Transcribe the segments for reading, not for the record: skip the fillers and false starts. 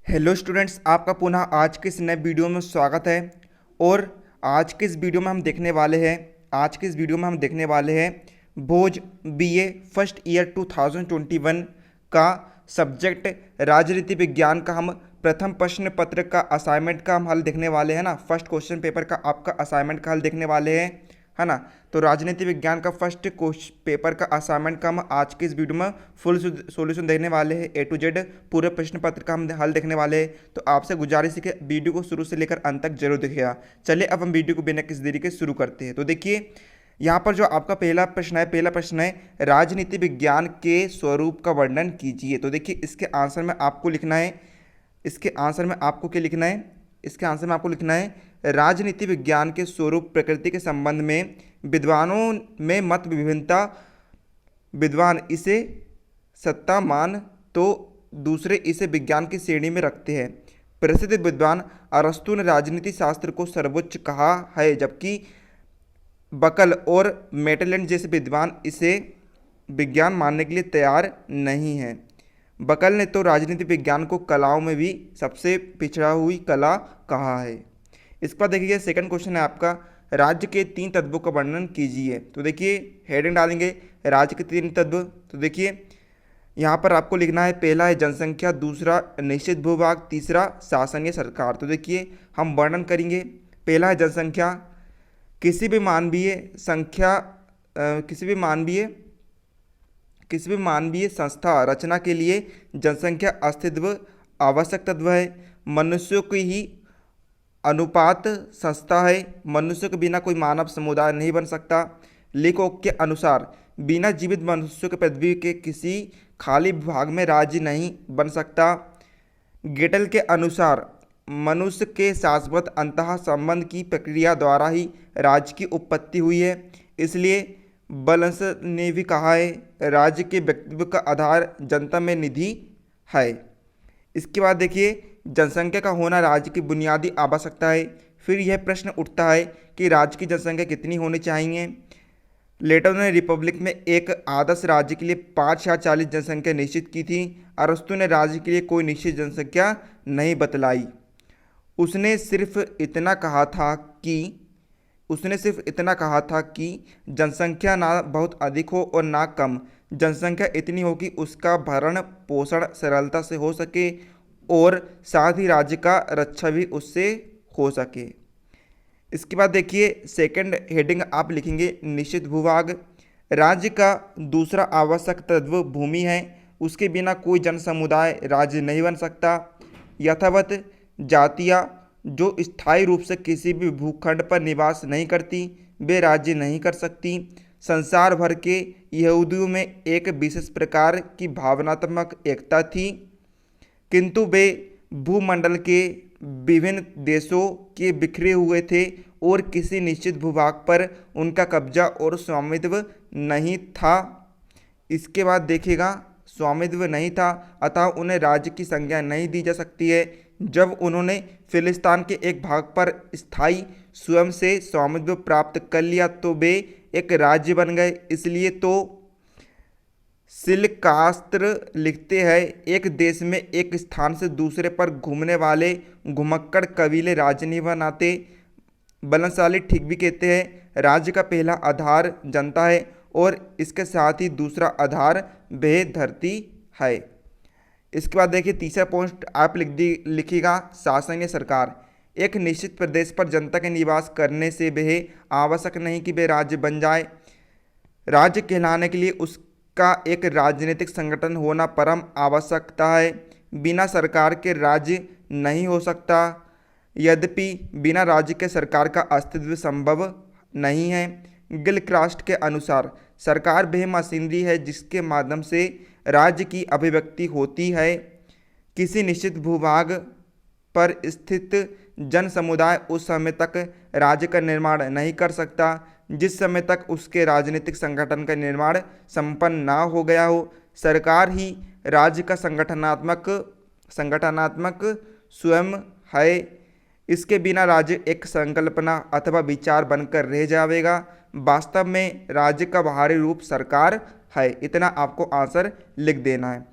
Hello students, आपका पुनः आज के इस नए वीडियो में स्वागत है। और आज के इस वीडियो में हम देखने वाले हैं भोज बीए फर्स्ट ईयर 2021 का सब्जेक्ट राजनीति विज्ञान का हम प्रथम प्रश्न पत्र का असाइनमेंट का हम हल देखने वाले हैं ना। फर्स्ट क्वेश्चन पेपर का आपका असाइनमेंट का हल देखने वाले हैं, है ना। तो राजनीति विज्ञान का फर्स्ट पेपर का असाइनमेंट का हम आज के इस वीडियो में फुल सॉल्यूशन देखने वाले हैं। A to Z पूरे प्रश्न पत्र का हम हल देखने वाले हैं। तो आपसे गुजारिश है कि वीडियो को शुरू से लेकर अंत तक जरूर देखिएगा। चलिए अब हम वीडियो को बिना किसी देरी के शुरू करते हैं। तो देखिए यहाँ पर जो आपका पहला प्रश्न है राजनीति विज्ञान के स्वरूप का वर्णन कीजिए। तो देखिए इसके आंसर में आपको लिखना है, इसके आंसर में आपको लिखना है राजनीति विज्ञान के स्वरूप प्रकृति के संबंध में विद्वानों में मत विभिन्नता। विद्वान इसे सत्ता मान तो दूसरे इसे विज्ञान की श्रेणी में रखते हैं। प्रसिद्ध विद्वान अरस्तु ने राजनीति शास्त्र को सर्वोच्च कहा है, जबकि बकल और मेटलैंड जैसे विद्वान इसे विज्ञान मानने के लिए तैयार नहीं हैं। बकल ने तो राजनीति विज्ञान को कलाओं में भी सबसे पिछड़ा हुई कला कहा है। इसके बाद देखिए सेकंड क्वेश्चन है आपका राज्य के 3 तत्वों का वर्णन कीजिए। तो देखिए हेडिंग डालेंगे राज्य के 3 तत्व। तो देखिए यहाँ पर आपको लिखना है, पहला है जनसंख्या, दूसरा निश्चित भूभाग, तीसरा शासन या सरकार। तो देखिए हम वर्णन करेंगे। पहला है जनसंख्या। किसी भी मानवीय संस्था रचना के लिए जनसंख्या अस्तित्व आवश्यक तत्व है। मनुष्यों की ही अनुपात संस्था है। मनुष्य के बिना कोई मानव समुदाय नहीं बन सकता। लेखकों के अनुसार बिना जीवित मनुष्यों के पृथ्वी के किसी खाली भाग में राज्य नहीं बन सकता। गेटल के अनुसार मनुष्य के शाश्वत अंतः संबंध की प्रक्रिया द्वारा ही राज्य की उत्पत्ति हुई है। इसलिए बलस ने भी कहा है राज्य के व्यक्तित्व का आधार जनता में निधि है। इसके बाद देखिए जनसंख्या का होना राज्य की बुनियादी आवश्यकता है। फिर यह प्रश्न उठता है कि राज्य की जनसंख्या कितनी होनी चाहिए। प्लेटो ने रिपब्लिक में एक आदर्श राज्य के लिए 5 या 40 जनसंख्या निश्चित की थी। अरस्तु ने राज्य के लिए कोई निश्चित जनसंख्या नहीं बतलाई। उसने सिर्फ इतना कहा था कि जनसंख्या ना बहुत अधिक हो और ना कम। जनसंख्या इतनी हो कि उसका भरण पोषण सरलता से हो सके और साथ ही राज्य का रक्षा भी उससे हो सके। इसके बाद देखिए सेकंड हेडिंग आप लिखेंगे निश्चित भूभाग। राज्य का दूसरा आवश्यक तत्व भूमि है। उसके बिना कोई जन समुदाय राज्य नहीं बन सकता। यथावत जातियाँ जो स्थायी रूप से किसी भी भूखंड पर निवास नहीं करती वे राज्य नहीं कर सकती। संसार भर के यहूदियों में एक विशेष प्रकार की भावनात्मक एकता थी, किंतु वे भूमंडल के विभिन्न देशों के बिखरे हुए थे और किसी निश्चित भूभाग पर उनका कब्जा और स्वामित्व नहीं था। इसके बाद देखिएगा स्वामित्व नहीं था, अतः उन्हें राज्य की संज्ञा नहीं दी जा सकती है। जब उन्होंने फिलिस्तीन के एक भाग पर स्थायी स्वयं से स्वामित्व प्राप्त कर लिया तो वे एक राज्य बन गए। इसलिए तो सिलकास्त्र लिखते हैं, एक देश में एक स्थान से दूसरे पर घूमने वाले घुमक्कड़ कबीले राज्य नहीं बनाते। बलशाली ठीक भी कहते हैं राज्य का पहला आधार जनता है और इसके साथ ही दूसरा आधार वह धरती है। इसके बाद देखिए तीसरा पॉइंट आप लिखिएगा शासन या सरकार। एक निश्चित प्रदेश पर जनता के निवास करने से वह आवश्यक नहीं कि वह राज्य बन जाए। राज्य कहलाने के लिए उसका एक राजनीतिक संगठन होना परम आवश्यकता है। बिना सरकार के राज्य नहीं हो सकता। यद्यपि बिना राज्य के सरकार का अस्तित्व संभव नहीं है। गिलक्रास्ट के अनुसार सरकार वह मशीनरी है जिसके माध्यम से राज्य की अभिव्यक्ति होती है। किसी निश्चित भूभाग पर स्थित जन समुदाय उस समय तक राज्य का निर्माण नहीं कर सकता जिस समय तक उसके राजनीतिक संगठन का निर्माण संपन्न ना हो गया हो। सरकार ही राज्य का संगठनात्मक स्वयं है। इसके बिना राज्य एक संकल्पना अथवा विचार बनकर रह जाएगा। वास्तव में राज्य का बाहरी रूप सरकार है। इतना आपको आंसर लिख देना है।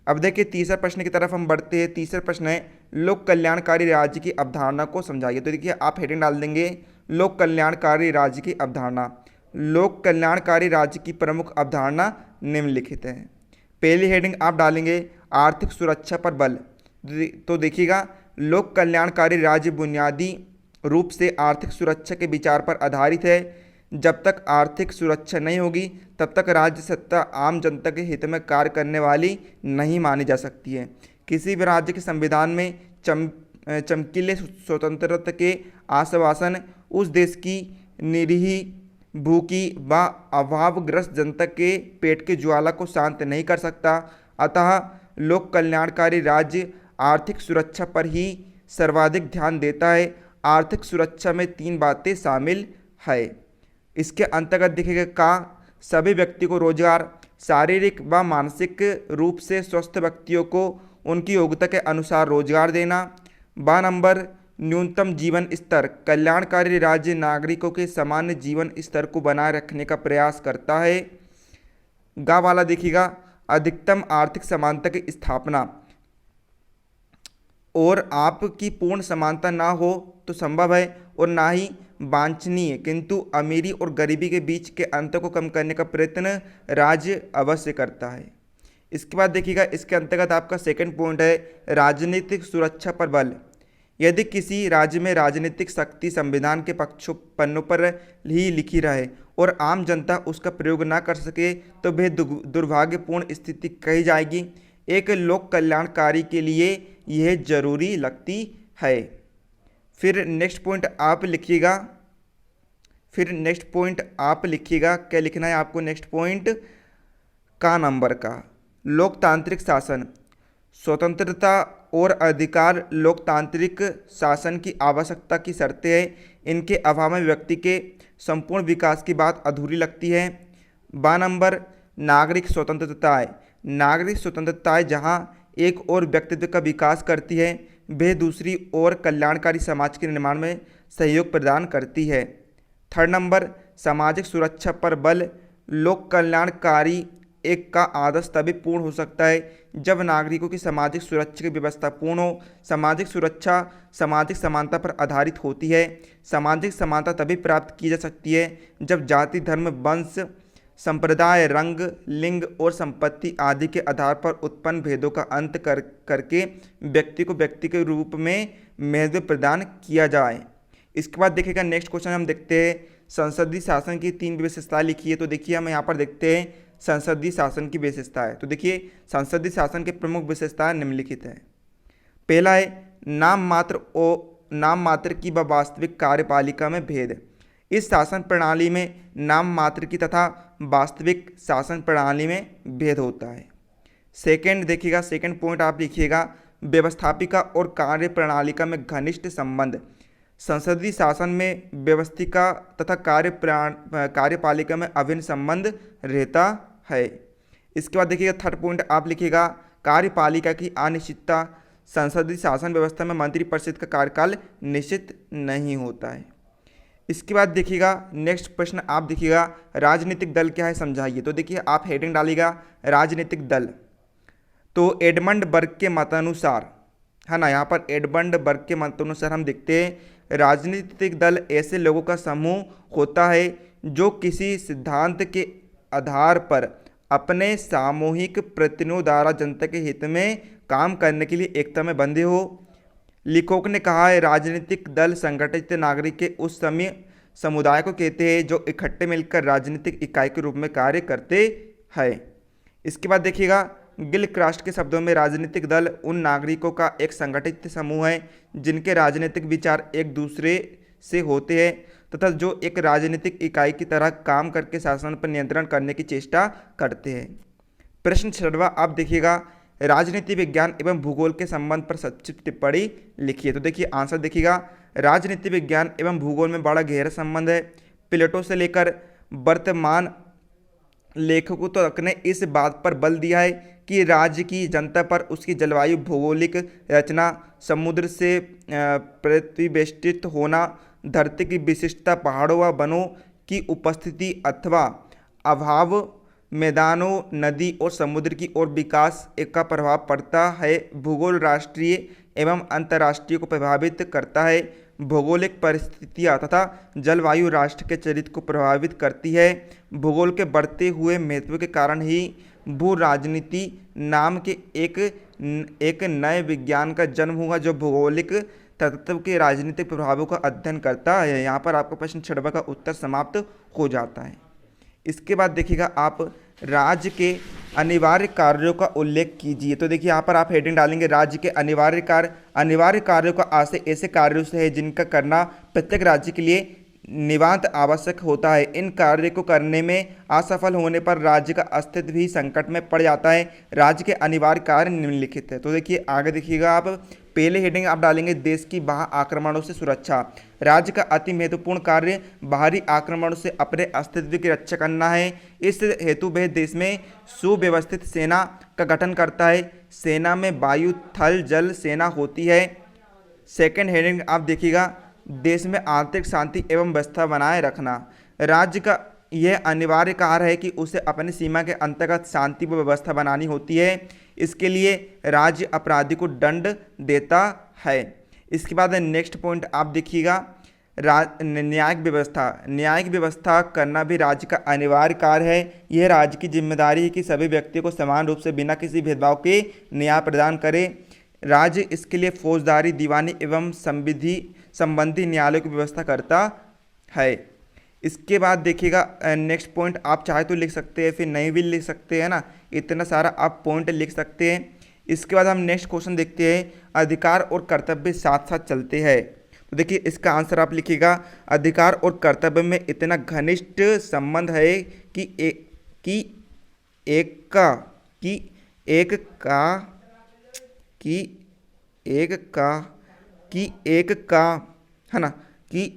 अब देखिए तीसरा प्रश्न की तरफ हम बढ़ते हैं। तीसरा प्रश्न है लोक कल्याणकारी राज्य की अवधारणा को समझाइए। तो देखिए आप हेडिंग डाल देंगे लोक कल्याणकारी राज्य की अवधारणा। लोक कल्याणकारी राज्य की प्रमुख अवधारणा निम्नलिखित है। पहली हेडिंग आप डालेंगे आर्थिक सुरक्षा पर बल। तो देखिएगा लोक कल्याणकारी राज्य बुनियादी रूप से आर्थिक सुरक्षा के विचार पर आधारित है। जब तक आर्थिक सुरक्षा नहीं होगी तब तक राज्य सत्ता आम जनता के हित में कार्य करने वाली नहीं मानी जा सकती है। किसी भी राज्य के संविधान में चमकीले स्वतंत्रता के आश्वासन उस देश की निरीह भूखी व अभावग्रस्त जनता के पेट के ज्वाला को शांत नहीं कर सकता। अतः लोक कल्याणकारी राज्य आर्थिक सुरक्षा पर ही सर्वाधिक ध्यान देता है। आर्थिक सुरक्षा में 3 बातें शामिल है। इसके अंतर्गत देखिएगा का सभी व्यक्ति को रोजगार, शारीरिक व मानसिक रूप से स्वस्थ व्यक्तियों को उनकी योग्यता के अनुसार रोजगार देना। 12 नंबर न्यूनतम जीवन स्तर। कल्याणकारी राज्य नागरिकों के सामान्य जीवन स्तर को बनाए रखने का प्रयास करता है। गा वाला देखिएगा अधिकतम आर्थिक समानता की स्थापना। और आपकी पूर्ण समानता ना हो तो संभव है और ना ही वांछनीय, किंतु अमीरी और गरीबी के बीच के अंतर को कम करने का प्रयत्न राज्य अवश्य करता है। इसके बाद देखिएगा इसके अंतर्गत आपका सेकंड पॉइंट है राजनीतिक सुरक्षा पर बल। यदि किसी राज्य में राजनीतिक शक्ति संविधान के पन्नों पर ही लिखी रहे और आम जनता उसका प्रयोग ना कर सके तो वह दुर्भाग्यपूर्ण स्थिति कही जाएगी। एक लोक कल्याणकारी के लिए यह जरूरी लगती है। फिर नेक्स्ट पॉइंट आप लिखिएगा क्या लिखना है आपको। नेक्स्ट पॉइंट का नंबर का लोकतांत्रिक शासन। स्वतंत्रता और अधिकार लोकतांत्रिक शासन की आवश्यकता की शर्तें हैं। इनके अभाव में व्यक्ति के संपूर्ण विकास की बात अधूरी लगती है। 12 नंबर नागरिक स्वतंत्रताएं। नागरिक स्वतंत्रताएं जहां एक और व्यक्तित्व का विकास करती है वह दूसरी ओर कल्याणकारी समाज के निर्माण में सहयोग प्रदान करती है। 3rd नंबर सामाजिक सुरक्षा पर बल। लोक कल्याणकारी एक का आदर्श तभी पूर्ण हो सकता है जब नागरिकों की सामाजिक सुरक्षा की व्यवस्था पूर्ण हो। सामाजिक सुरक्षा सामाजिक समानता पर आधारित होती है। सामाजिक समानता तभी प्राप्त की जा सकती है जब जाति, धर्म, वंश, संप्रदाय, रंग, लिंग और संपत्ति आदि के आधार पर उत्पन्न भेदों का अंत करके व्यक्ति को व्यक्ति के रूप में महत्व प्रदान किया जाए। इसके बाद देखिएगा नेक्स्ट क्वेश्चन हम देखते हैं संसदीय शासन की 3 विशेषताएं लिखी है। तो देखिए हम यहाँ पर देखते हैं संसदीय शासन की विशेषताएं। तो देखिए संसदीय शासन के प्रमुख विशेषताएं निम्नलिखित है। पहला है नाम मात्र की व वास्तविक कार्यपालिका में भेद। इस शासन प्रणाली में नाम मात्र की तथा वास्तविक शासन प्रणाली में भेद होता है। सेकंड देखिएगा सेकंड पॉइंट आप लिखिएगा व्यवस्थापिका और कार्य प्रणालिका में घनिष्ठ संबंध। संसदीय शासन में व्यवस्थिका तथा कार्यपालिका में अभिन्न संबंध रहता है। इसके बाद देखिएगा 3rd पॉइंट आप लिखिएगा कार्यपालिका की अनिश्चितता। संसदीय शासन व्यवस्था में मंत्रिपरिषद का कार्यकाल निश्चित नहीं होता है। इसके बाद देखिएगा नेक्स्ट प्रश्न आप देखिएगा राजनीतिक दल क्या है समझाइए। तो देखिए आप हेडिंग डालिएगा राजनीतिक दल। तो एडमंड बर्ग के मतानुसार है ना, यहाँ पर एडमंड बर्ग के मतानुसार हम देखते हैं राजनीतिक दल ऐसे लोगों का समूह होता है जो किसी सिद्धांत के आधार पर अपने सामूहिक प्रतिनिधियों द्वारा जनता के हित में काम करने के लिए एकता में बंधे हो। लेखक ने कहा है राजनीतिक दल संगठित नागरिक के उस समुदाय को कहते हैं जो इकट्ठे मिलकर राजनीतिक इकाई के रूप में कार्य करते हैं। इसके बाद देखिएगा गिलक्रास्ट के शब्दों में राजनीतिक दल उन नागरिकों का एक संगठित समूह है जिनके राजनीतिक विचार एक दूसरे से होते हैं तथा जो एक राजनीतिक इकाई की तरह काम करके शासन पर नियंत्रण करने की चेष्टा करते हैं। प्रश्न 6वां आप देखिएगा राजनीति विज्ञान एवं भूगोल के संबंध पर संक्षिप्त टिप्पणी लिखिए। तो देखिए आंसर देखिएगा राजनीति विज्ञान एवं भूगोल में बड़ा गहरा संबंध है। प्लेटो से लेकर वर्तमान लेखकों तक ने इस बात पर बल दिया है कि राज्य की जनता पर उसकी जलवायु, भौगोलिक रचना, समुद्र से प्रतिवेष्टित होना, धरती की विशिष्टता, पहाड़ों व वनों की उपस्थिति अथवा अभाव, मैदानों, नदी और समुद्र की ओर विकास का प्रभाव पड़ता है। भूगोल राष्ट्रीय एवं अंतर्राष्ट्रीय को प्रभावित करता है। भौगोलिक परिस्थितियाँ तथा जलवायु राष्ट्र के चरित्र को प्रभावित करती है। भूगोल के बढ़ते हुए महत्व के कारण ही भू राजनीति नाम के एक नए विज्ञान का जन्म हुआ जो भौगोलिक तत्व के राजनीतिक प्रभावों का अध्ययन करता है। यहाँ पर आपका प्रश्न 6वां का उत्तर समाप्त हो जाता है। इसके बाद देखिएगा आप राज्य के अनिवार्य कार्यों का उल्लेख कीजिए। तो देखिए यहाँ पर आप हेडिंग डालेंगे राज्य के अनिवार्य कार्य। अनिवार्य कार्यों का आशय ऐसे कार्यों से है जिनका करना प्रत्येक राज्य के लिए निवांत आवश्यक होता है। इन कार्य को करने में असफल होने पर राज्य का अस्तित्व भी संकट में पड़ जाता है। राज्य के अनिवार्य कार्य निम्नलिखित है। तो देखिए आगे देखिएगा आप पहले हेडिंग आप डालेंगे देश की बाह्य आक्रमणों से सुरक्षा। राज्य का अति महत्वपूर्ण कार्य बाहरी आक्रमणों से अपने अस्तित्व की रक्षा करना है। इस हेतु वह देश में सुव्यवस्थित सेना का गठन करता है। सेना में वायु थल जल सेना होती है। सेकेंड हेडिंग आप देखिएगा देश में आंतरिक शांति एवं व्यवस्था बनाए रखना। राज्य का यह अनिवार्य कार्य है कि उसे अपनी सीमा के अंतर्गत शांति व व्यवस्था बनानी होती है। इसके लिए राज्य अपराधी को दंड देता है। इसके बाद नेक्स्ट पॉइंट आप देखिएगा न्यायिक व्यवस्था। न्यायिक व्यवस्था करना भी राज्य का अनिवार्य कार्य है। यह राज्य की जिम्मेदारी है कि सभी व्यक्तियों को समान रूप से बिना किसी भेदभाव के न्याय प्रदान करे। राज्य इसके लिए फौजदारी दीवानी एवं संबंधी न्यायालयों की व्यवस्था करता है। इसके बाद देखिएगा नेक्स्ट पॉइंट आप चाहे तो लिख सकते हैं फिर नहीं भी लिख सकते हैं ना, इतना सारा आप पॉइंट लिख सकते हैं। इसके बाद हम नेक्स्ट क्वेश्चन देखते हैं अधिकार और कर्तव्य साथ साथ चलते हैं। तो देखिए इसका आंसर आप लिखिएगा अधिकार और कर्तव्य में इतना घनिष्ठ संबंध है कि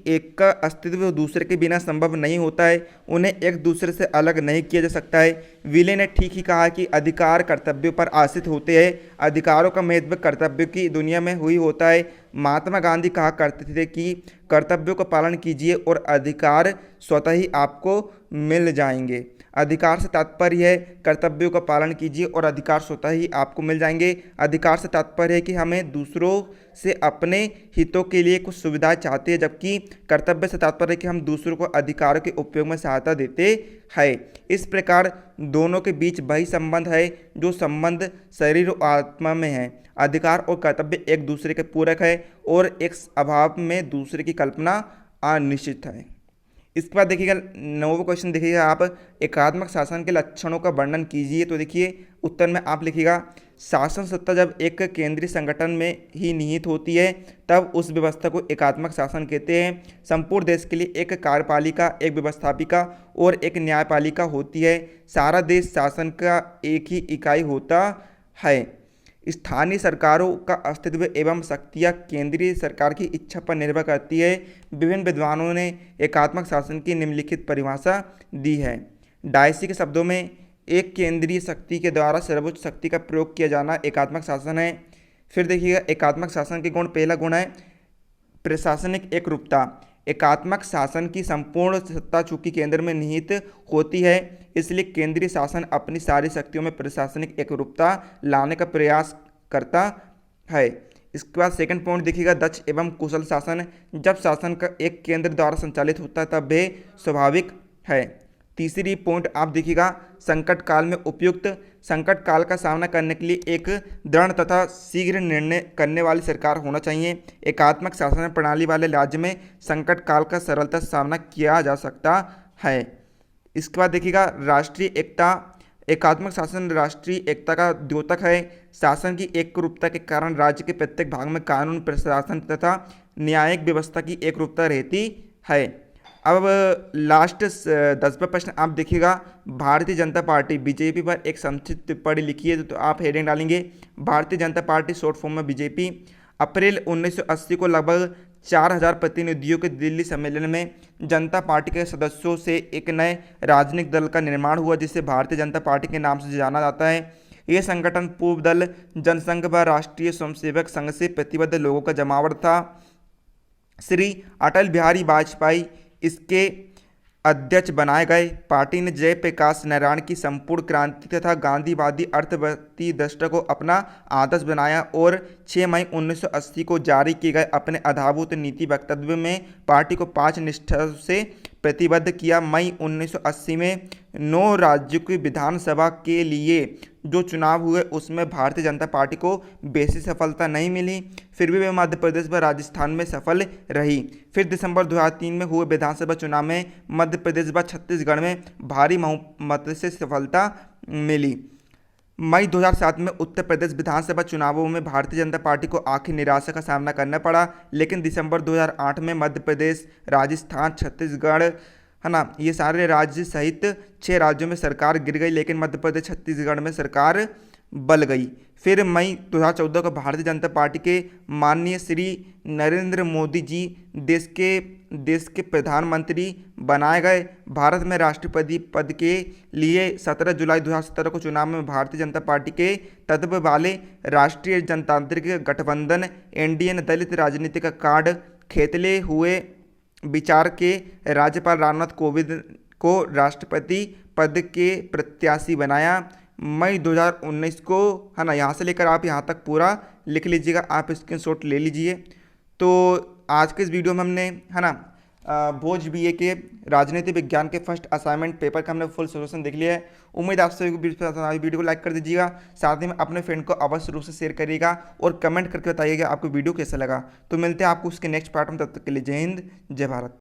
एक का अस्तित्व दूसरे के बिना संभव नहीं होता है। उन्हें एक दूसरे से अलग नहीं किया जा सकता है। विले ने ठीक ही कहा कि अधिकार कर्तव्यों पर आश्रित होते हैं। अधिकारों का महत्व कर्तव्यों की दुनिया में हुई होता है। महात्मा गांधी कहा करते थे कि कर्तव्यों का पालन कीजिए और अधिकार स्वतः ही आपको मिल जाएंगे। अधिकार से तात्पर्य है कर्तव्यों का पालन कीजिए और अधिकार स्वतः ही आपको मिल जाएंगे। अधिकार से तात्पर्य है कि हमें दूसरों से अपने हितों के लिए कुछ सुविधाएं चाहते हैं, जबकि कर्तव्य से तात्पर्य है कि हम दूसरों को अधिकारों के उपयोग में सहायता देते हैं। इस प्रकार दोनों के बीच वही संबंध है जो संबंध शरीर और आत्मा में है। अधिकार और कर्तव्य एक दूसरे के पूरक है और एक अभाव में दूसरे की कल्पना अनिश्चित है। इसके बाद देखिएगा 9वां क्वेश्चन देखिएगा आप एकात्मक शासन के लक्षणों का वर्णन कीजिए। तो देखिए उत्तर में आप लिखिएगा शासन सत्ता जब एक केंद्रीय संगठन में ही निहित होती है तब उस व्यवस्था को एकात्मक शासन कहते हैं। संपूर्ण देश के लिए एक कार्यपालिका, एक व्यवस्थापिका और एक न्यायपालिका होती है। सारा देश शासन का एक ही इकाई होता है। स्थानीय सरकारों का अस्तित्व एवं शक्तियाँ केंद्रीय सरकार की इच्छा पर निर्भर करती है। विभिन्न विद्वानों ने एकात्मक शासन की निम्नलिखित परिभाषा दी है। डायसी के शब्दों में एक केंद्रीय शक्ति के द्वारा सर्वोच्च शक्ति का प्रयोग किया जाना एकात्मक शासन है। फिर देखिएगा एकात्मक शासन के गुण, पहला गुण है प्रशासनिक एकरूपता। एकात्मक शासन की संपूर्ण सत्ता चूंकि केंद्र में निहित होती है, इसलिए केंद्रीय शासन अपनी सारी शक्तियों में प्रशासनिक एकरूपता लाने का प्रयास करता है। इसके बाद सेकंड पॉइंट देखिएगा दक्ष एवं कुशल शासन। जब शासन का एक केंद्र द्वारा संचालित होता है तब वह स्वाभाविक है। तीसरी पॉइंट आप देखिएगा संकट काल में उपयुक्त। संकट काल का सामना करने के लिए एक दृढ़ तथा शीघ्र निर्णय करने वाली सरकार होना चाहिए। एकात्मक शासन प्रणाली वाले राज्य में संकट काल का सरलता से सामना किया जा सकता है। इसके बाद देखिएगा राष्ट्रीय एकता। एकात्मक शासन राष्ट्रीय एकता का द्योतक है। शासन की एकरूपता के कारण राज्य के प्रत्येक भाग में कानून, प्रशासन तथा न्यायिक व्यवस्था की एकरूपता रहती है। अब लास्ट 10वां प्रश्न आप देखिएगा भारतीय जनता पार्टी बीजेपी पर एक संक्षिप्त टिप्पणी लिखी है। तो आप हेडिंग डालेंगे Bharatiya Janata party short form में बीजेपी। अप्रैल 1980 को लगभग 4000 प्रतिनिधियों के दिल्ली सम्मेलन में जनता पार्टी के सदस्यों से एक नए राजनीतिक दल का निर्माण हुआ जिसे भारतीय जनता पार्टी के नाम से जाना जाता है। यह संगठन पूर्व दल, जनसंघ व राष्ट्रीय स्वयंसेवक संघ से प्रतिबद्ध लोगों का जमावड़ा था। श्री अटल बिहारी वाजपेयी इसके अध्यक्ष बनाए गए। पार्टी ने जयप्रकाश नारायण की संपूर्ण क्रांति तथा गांधीवादी अर्थव्यवस्थी दृष्टि को अपना आदर्श बनाया और 6 मई 1980 को जारी किए गए अपने आधारभूत नीति वक्तव्य में पार्टी को 5 निष्ठाओं से प्रतिबद्ध किया। मई 1980 में 9 राज्यों की विधानसभा के लिए जो चुनाव हुए उसमें भारतीय जनता पार्टी को बेसी सफलता नहीं मिली, फिर भी वे मध्य प्रदेश व राजस्थान में सफल रही। फिर दिसंबर 2003 में हुए विधानसभा चुनाव में मध्य प्रदेश व छत्तीसगढ़ में भारी बहुमत से सफलता मिली। मई 2007 में उत्तर प्रदेश विधानसभा चुनावों में भारतीय जनता पार्टी को आखिर निराशा का सामना करना पड़ा, लेकिन दिसंबर 2008 में मध्य प्रदेश, राजस्थान, छत्तीसगढ़, है ना, ये सारे राज्य सहित 6 राज्यों में सरकार गिर गई, लेकिन मध्य प्रदेश, छत्तीसगढ़ में सरकार बल गई। फिर मई 2014 को भारतीय जनता पार्टी के माननीय श्री नरेंद्र मोदी जी देश के प्रधानमंत्री बनाए गए। भारत में राष्ट्रपति पद के लिए 17 जुलाई 2017 को चुनाव में भारतीय जनता पार्टी के तत्व वाले राष्ट्रीय जनतांत्रिक गठबंधन एनडीए ने दलित राजनीति का कार्ड खेतले हुए विचार के राज्यपाल रामनाथ कोविंद को राष्ट्रपति पद के प्रत्याशी बनाया। मई 2019 को, है ना, यहाँ से लेकर आप यहाँ तक पूरा लिख लीजिएगा, आप स्क्रीनशॉट ले लीजिए। तो आज के इस वीडियो में हमने, है ना, भोज बीए के राजनीति विज्ञान के फर्स्ट असाइनमेंट पेपर का हमने फुल सोल्यूशन देख लिया है। उम्मीद आप सभी को वीडियो को लाइक कर दीजिएगा, साथ ही में अपने फ्रेंड को अवश्य रूप से शेयर करिएगा और कमेंट करके बताइएगा आपको वीडियो कैसा लगा। तो मिलते हैं आपको उसके नेक्स्ट पार्ट में, तब तक के लिए जय हिंद, जय भारत।